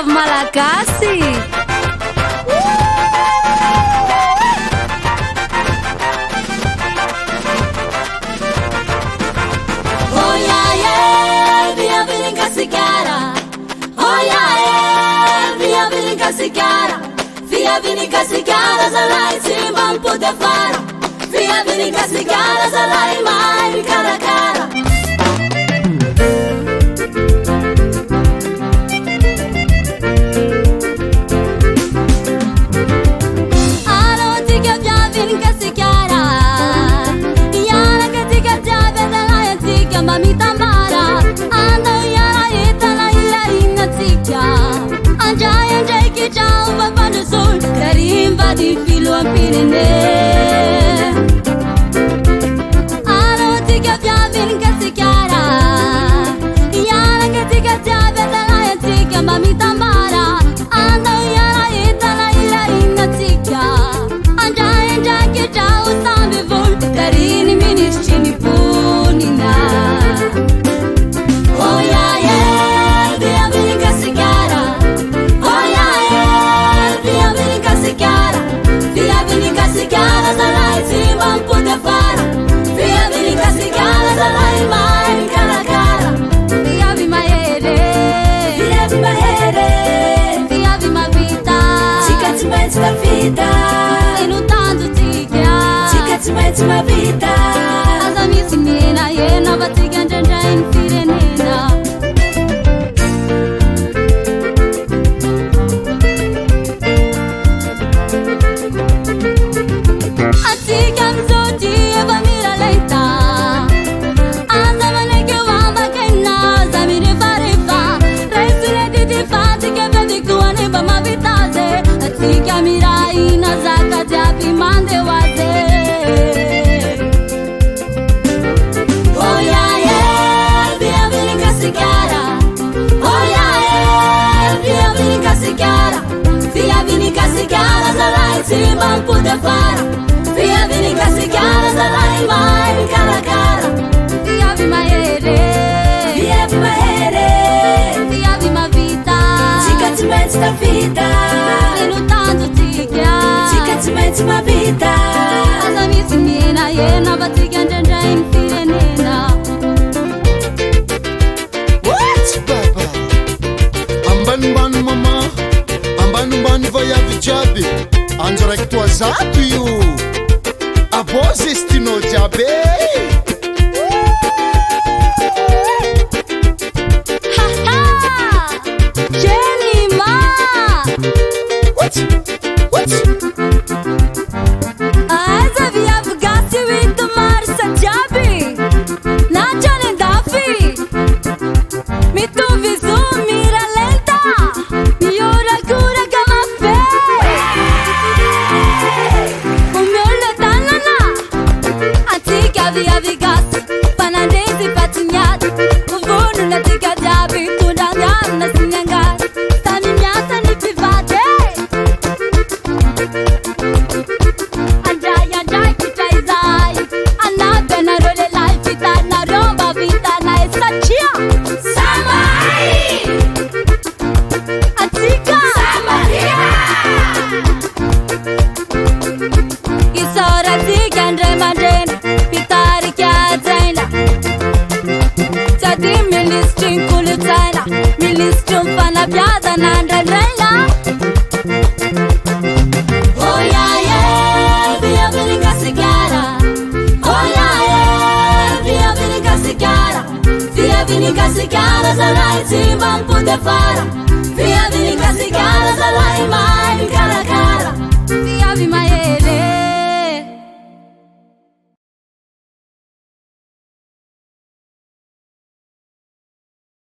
Viavy malagasy. Vieni casicare, sarai simba un po' da fare. Vieni casicare, sarai mai cara cara. Aro ti che vieni casicare. Iara che ti che giave della ti che mami tamara. Ando iara itala ila inatika. Anjay ki ciao va de sol. Karimba di filo a Pirene. Aroti che vieni che si chiara. Iara che ti cacciava dalla antica mami tamara. Ando iara itala ila inatika. Anjay che ciao sambe vol. Karini ministrini punina. Oh yeah yeah, vieni che si chiara. Oh yeah yeah, vieni che si chiara. Vieni che si chiara, sarai simba un po' da fare. Vieni che si chiara, sarai mai cara cara. Viavy maere. Vieni maere. Viavy ma vita. Ci cazzo mezzo la vita. E non tanto ti chiama. Ci cazzo mezzo la vita. Asa mi sinina yena batiga njanja in Pirenena. Atika mzoti eva mira lenta. Asa vane che wamba che nasa mi rifareva. Resire di fatti che vedi kuane ba ma vitase. Atika mira ina zaka japi mande waze. Oh yeah yeah, vieni che si chiara. Oh yeah yeah, vieni che si chiara. Vieni che si chiara, sarai simba un po' da fare. Vieni che si chiara, sarai mai cara cara. Viavy maere. Vieni maere. Viavy ma vita. Ci cazzo mezzo la vita. E non tanto ti chiama. Ci cazzo mezzo la vita. Asa mi sinina yena batiga njanja in Pirenena. What, Baba? Amban mama, amban Viavy jiaby. Anjarak toa zato io. Abozy stino jiaby. Haha! Jenny ma! What? Asa viavy gasy vito marsa jiaby. Naciane dafi. Mitovy zo mira lenta. Miora cura gamafé. O meu letanana. Antica viavy gasy. Panandesi patinhado. O vono na tica jiaby. Tudangam na sinyangar. Tani miasa ni pivate. Anjay kitai zai. Anabe na role lai vita na romba vita na esachia. Samai. Atika. Samaria. Isora tika andre madren. Pitari kya zaina. Tati ministrin kulu zaina. Ministrin fana piada na andrenreina. Oh yeah yeah, vieni che si chiara. Oh yeah yeah, vieni che si chiara. Vieni che si chiara, sarai simba un po' da fare. Vieni che si chiara, sarai mai cara cara.